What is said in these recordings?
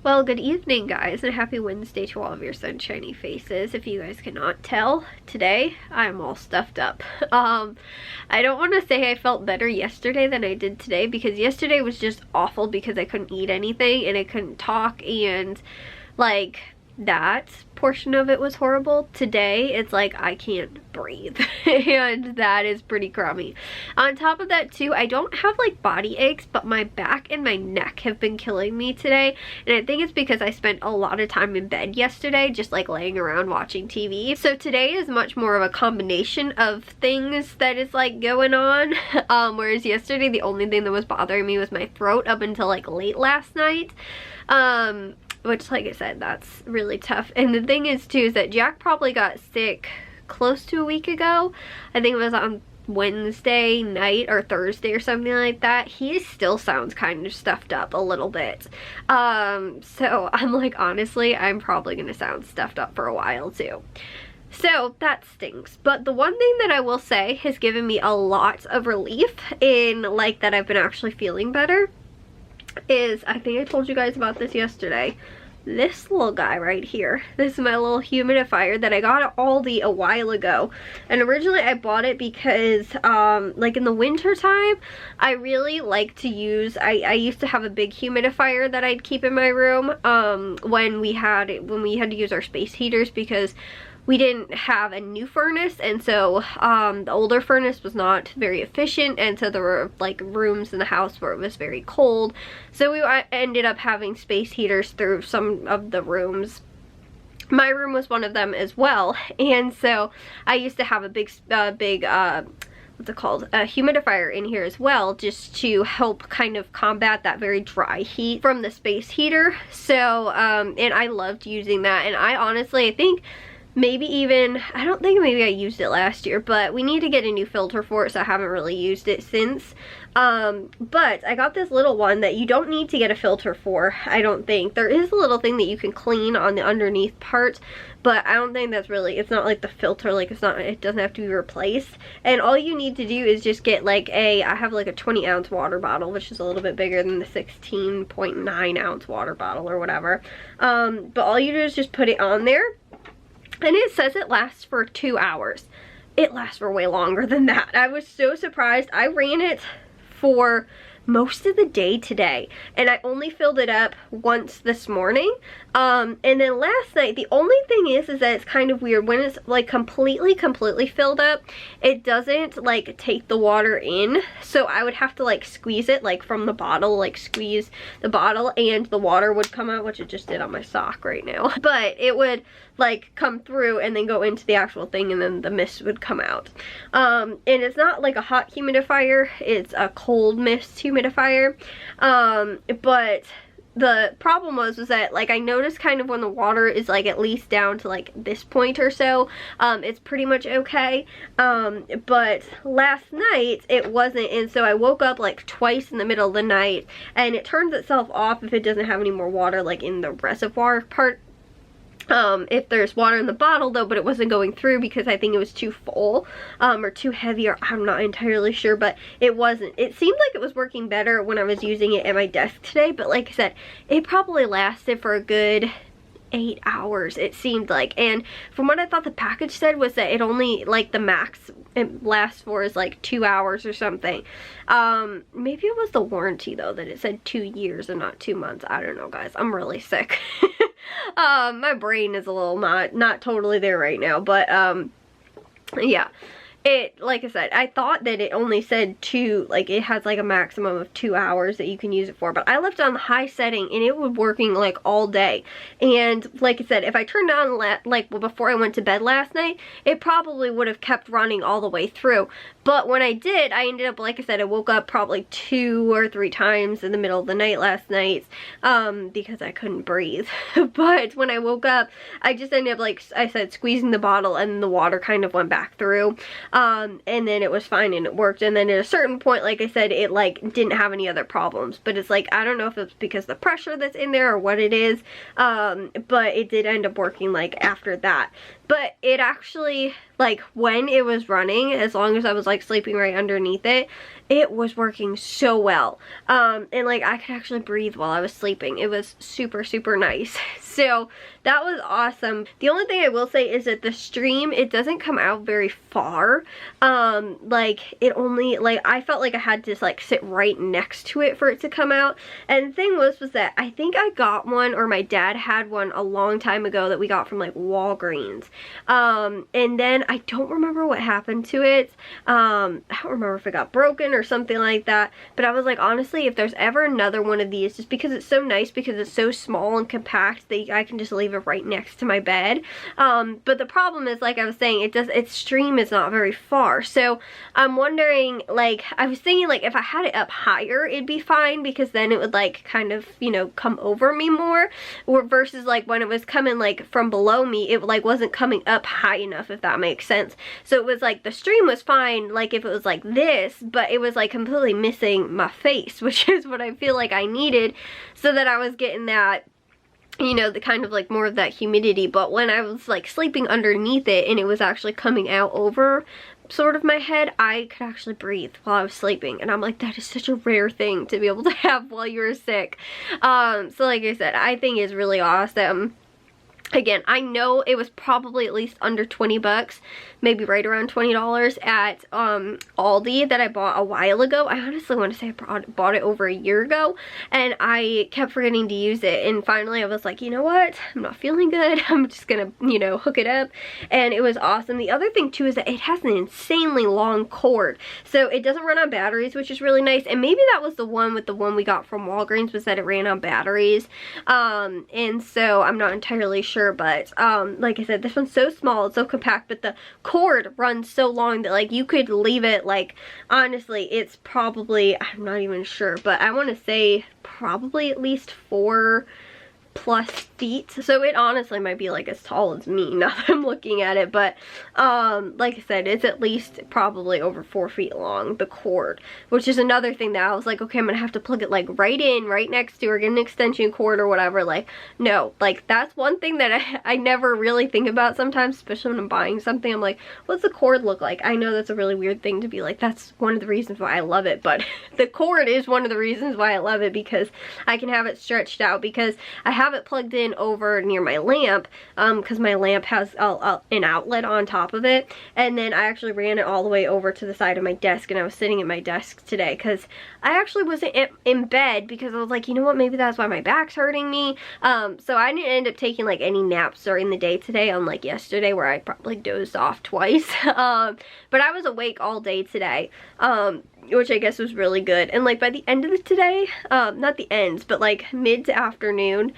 Well, good evening, guys, and happy Wednesday to all of your sunshiny faces. If you guys cannot tell, today I'm all stuffed up. I don't want to say I felt better yesterday than I did today, because yesterday was just awful because I couldn't eat anything and I couldn't talk, and like that portion of it was horrible. Today it's like I can't breathe and that is pretty crummy. On top of that too, I don't have like body aches, but my back and my neck have been killing me today, and I think it's because I spent a lot of time in bed yesterday just like laying around watching TV. So today is much more of a combination of things that is like going on, whereas yesterday the only thing that was bothering me was my throat up until like late last night. Which, like I said, that's really tough. And the thing is too, is that Jack probably got sick close to a week ago. I think it was on Wednesday night or Thursday or something like that. He still sounds kind of stuffed up a little bit. So I'm like, honestly, I'm probably gonna sound stuffed up for a while too. So that stinks. But the one thing that I will say has given me a lot of relief in like that I've been actually feeling better is, I think I told you guys about this yesterday, this little guy right here. This is my little humidifier that I got at Aldi a while ago, and originally I bought it because like in the winter time I really like to use, I used to have a big humidifier that I'd keep in my room when we had to use our space heaters, because we didn't have a new furnace, and so the older furnace was not very efficient, and so there were like rooms in the house where it was very cold, so we ended up having space heaters through some of the rooms. My room was one of them as well, and so I used to have a big what's it called, a humidifier in here as well, just to help kind of combat that very dry heat from the space heater. So and I loved using that, and I honestly, I think maybe even, I don't think maybe I used it last year, but we need to get a new filter for it, so I haven't really used it since. But I got this little one that you don't need to get a filter for, I don't think. There is a little thing that you can clean on the underneath part, but I don't think that's really, it's not like the filter, like it's not, it doesn't have to be replaced. And all you need to do is just get like I have like a 20-ounce water bottle, which is a little bit bigger than the 16.9-ounce water bottle or whatever. But all you do is just put it on there. And it says it lasts for 2 hours. It lasts for way longer than that. I was so surprised. I ran it for most of the day today, and I only filled it up once this morning. And then last night, the only thing is that it's kind of weird when it's like completely filled up, it doesn't like take the water in, so I would have to like squeeze it like from the bottle, like squeeze the bottle, and the water would come out, which it just did on my sock right now, but it would like come through and then go into the actual thing, and then the mist would come out. And it's not like a hot humidifier, it's a cold mist humidifier. But the problem was that like I noticed kind of when the water is like at least down to like this point or so, it's pretty much okay. But last night it wasn't, and so I woke up like twice in the middle of the night, and it turns itself off if it doesn't have any more water like in the reservoir part. If there's water in the bottle though, but it wasn't going through because I think it was too full, or too heavy, or I'm not entirely sure, but it wasn't. It seemed like it was working better when I was using it at my desk today, but like I said, it probably lasted for a good 8 hours, it seemed like. And from what I thought the package said was that it only, like the max it lasts for is like 2 hours or something. Maybe it was the warranty though that it said 2 years and not 2 months. I don't know, guys, I'm really sick. My brain is a little not totally there right now, but yeah. It, like I said, I thought that it only said like it has like a maximum of 2 hours that you can use it for, but I left it on the high setting and it was working like all day. And like I said, if I turned on like before I went to bed last night, it probably would have kept running all the way through. But when I did, I ended up, like I said, I woke up probably 2 or 3 times in the middle of the night last night, because I couldn't breathe. But when I woke up, I just ended up, like I said, squeezing the bottle, and the water kind of went back through. And then it was fine and it worked. And then at a certain point, like I said, it like didn't have any other problems. But it's like, I don't know if it's because of the pressure that's in there or what it is. But it did end up working like after that. but it actually, like, when it was running, as long as I was like sleeping right underneath it, it was working so well. And like I could actually breathe while I was sleeping. It was super, super nice. So that was awesome. The only thing I will say is that the stream, it doesn't come out very far. Like it only, like I felt like I had to like sit right next to it for it to come out. And the thing was that I think I got one, or my dad had one a long time ago that we got from like Walgreens. And then I don't remember what happened to it. I don't remember if it got broken or something like that, but I was like, honestly, if there's ever another one of these, just because it's so nice, because it's so small and compact that I can just leave it right next to my bed. But the problem is, like I was saying, its stream is not very far. So I'm wondering, like, I was thinking like if I had it up higher, it'd be fine, because then it would like kind of, you know, come over me more, or versus like when it was coming like from below me, it like wasn't coming up high enough, if that makes sense. So it was like the stream was fine, like if it was like this, but it was like completely missing my face, which is what I feel like I needed, so that I was getting that, you know, the kind of like more of that humidity. But when I was like sleeping underneath it and it was actually coming out over sort of my head, I could actually breathe while I was sleeping, and I'm like, that is such a rare thing to be able to have while you're sick. So like I said, I think it's really awesome. Again, I know it was probably at least under 20 bucks, maybe right around $20 at Aldi that I bought a while ago. I honestly want to say I bought it over a year ago, and I kept forgetting to use it, and finally I was like, you know what, I'm not feeling good, I'm just gonna, you know, hook it up. And it was awesome. The other thing too is that it has an insanely long cord, so it doesn't run on batteries, which is really nice. And maybe that was the one with the one we got from Walgreens, was that it ran on batteries. And so I'm not entirely sure, but like I said, this one's so small, it's so compact, but the cord runs so long that like you could leave it, like honestly it's probably, I'm not even sure, but I want to say probably at least 4+ feet. So it honestly might be like as tall as me now that I'm looking at it. But like I said, it's at least probably over 4 feet long, the cord, which is another thing that I was like, okay, I'm gonna have to plug it like right in, right next to, or get an extension cord or whatever. Like, no, like that's one thing that I never really think about sometimes, especially when I'm buying something. I'm like, what's the cord look like? I know that's a really weird thing to be like, that's one of the reasons why I love it, but the cord is one of the reasons why I love it, because I can have it stretched out, because I have it plugged in over near my lamp, because my lamp has an outlet on top of it. And then I actually ran it all the way over to the side of my desk, and I was sitting at my desk today because I actually wasn't in bed, because I was like, you know what, maybe that's why my back's hurting me. So I didn't end up taking like any naps during the day today, unlike yesterday where I probably dozed off twice. But I was awake all day today, which I guess was really good. And like by the end of the today, not the ends, but like mid to afternoon,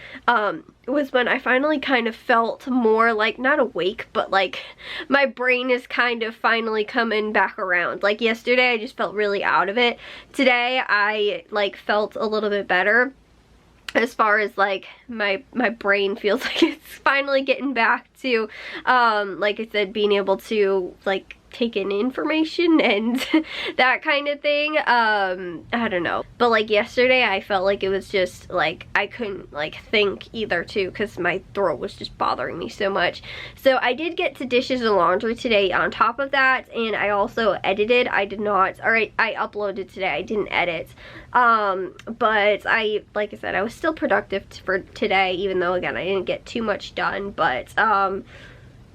was when I finally kind of felt more like, not awake, but like my brain is kind of finally coming back around. Like yesterday I just felt really out of it. Today I like felt a little bit better, as far as like my brain feels like it's finally getting back to like I said, being able to like take in information and that kind of thing. I don't know, but like yesterday I felt like it was just like I couldn't like think either too, because my throat was just bothering me so much. So I did get to dishes and laundry today on top of that, and I also edited. I did not, or I uploaded today, I didn't edit. But I, like I said, I was still productive for today, even though again I didn't get too much done. But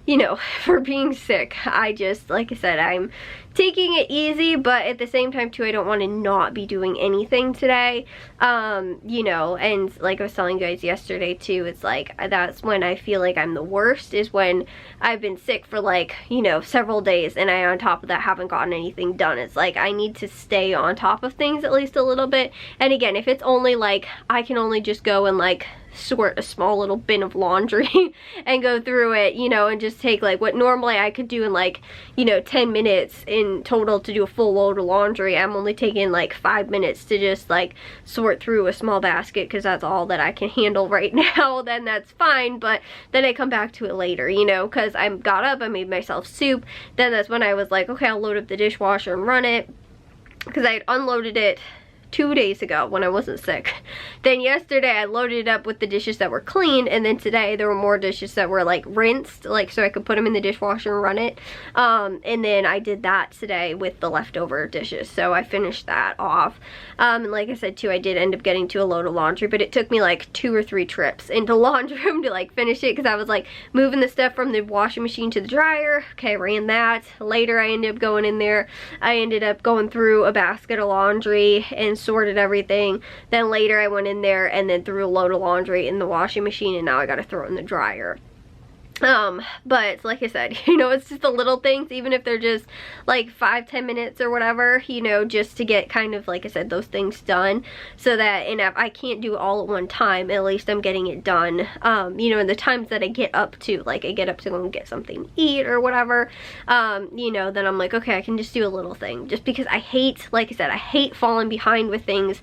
you know, for being sick, I just, like I said, I'm taking it easy, but at the same time too, I don't want to not be doing anything today. You know, and like I was telling you guys yesterday too, it's like that's when I feel like I'm the worst, is when I've been sick for like, you know, several days, and I on top of that haven't gotten anything done. It's like I need to stay on top of things at least a little bit. And again, if it's only like I can only just go and like sort a small little bin of laundry and go through it, you know, and just take like what normally I could do in like, you know, 10 minutes in total to do a full load of laundry, I'm only taking like 5 minutes to just like sort through a small basket, because that's all that I can handle right now. Then that's fine, but then I come back to it later, you know, because I got up, I made myself soup, then that's when I was like, okay, I'll load up the dishwasher and run it, because I had unloaded it 2 days ago when I wasn't sick. Then yesterday I loaded it up with the dishes that were clean, and then today there were more dishes that were like rinsed, like so I could put them in the dishwasher and run it. And then I did that today with the leftover dishes, so I finished that off. And like I said too, I did end up getting to a load of laundry, but it took me like 2 or 3 trips into laundry room to like finish it, because I was like moving the stuff from the washing machine to the dryer. Okay, I ran that. Later I ended up going in there. I ended up going through a basket of laundry and sorted everything. Then later I went in there and then threw a load of laundry in the washing machine, and now I gotta throw it in the dryer. But like I said, you know, it's just the little things, even if they're just like 5-10 minutes or whatever, you know, just to get kind of, like I said, those things done, so that, and if I can't do it all at one time, at least I'm getting it done. You know, in the times that I get up to, like I get up to go and get something to eat or whatever, you know, then I'm like, okay, I can just do a little thing, just because I hate, like I said, I hate falling behind with things.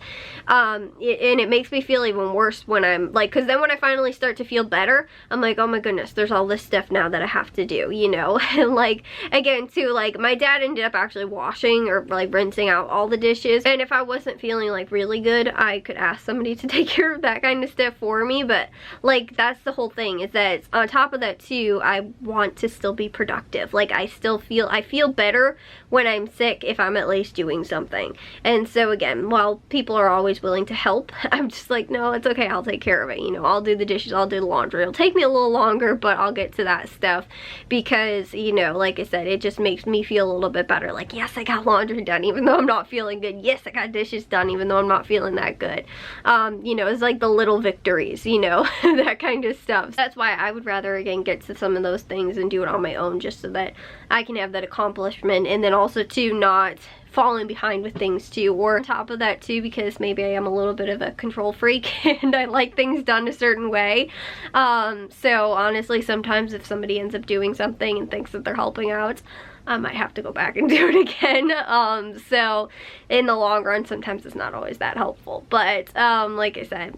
And it makes me feel even worse when I'm like, because then when I finally start to feel better, I'm like, oh my goodness, there's all this stuff now that I have to do, you know. And like, again too, like my dad ended up actually washing or like rinsing out all the dishes, and if I wasn't feeling like really good, I could ask somebody to take care of that kind of stuff for me. But like, that's the whole thing, is that on top of that too, I want to still be productive. Like I feel better when I'm sick if I'm at least doing something. And so again, while people are always willing to help, I'm just like, no, it's okay, I'll take care of it, you know. I'll do the dishes, I'll do the laundry. It'll take me a little longer, but I'll get to that stuff, because, you know, like I said, it just makes me feel a little bit better. Like, yes, I got laundry done even though I'm not feeling good. Yes, I got dishes done even though I'm not feeling that good. You know, it's like the little victories, you know, that kind of stuff. That's why I would rather, again, get to some of those things and do it on my own, just so that I can have that accomplishment, and then also too, not falling behind with things too. Or on top of that too, because maybe I am a little bit of a control freak and I like things done a certain way. So honestly, sometimes if somebody ends up doing something and thinks that they're helping out, I might have to go back and do it again. So in the long run, sometimes it's not always that helpful. But like I said,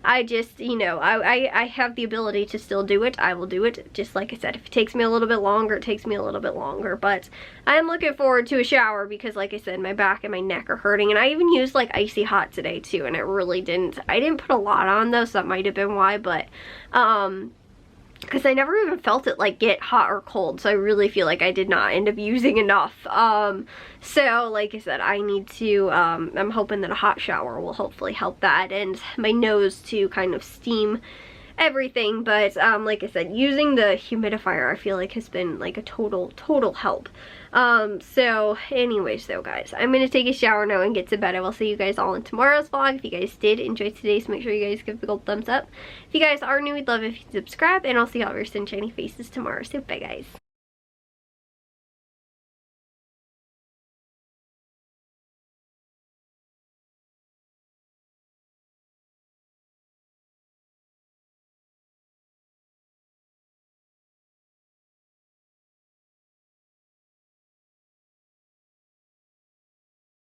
I just, you know, I have the ability to still do it. I will do it. Just like I said, if it takes me a little bit longer, it takes me a little bit longer. But I'm looking forward to a shower, because like I said, my back and my neck are hurting. And I even used like icy hot today too, and it really didn't, I didn't put a lot on though, so that might have been why. But because I never even felt it like get hot or cold, so I really feel like I did not end up using enough. So like I said, I need to, I'm hoping that a hot shower will hopefully help that, and my nose to kind of steam everything. But like I said, using the humidifier I feel like has been like a total help. So anyways though, guys, I'm gonna take a shower now and get to bed. I will see you guys all in tomorrow's vlog. If you guys did enjoy today's, make sure you guys give the gold thumbs up. If you guys are new, we'd love if you subscribe, and I'll see all of your sunshiny faces tomorrow. So bye, guys.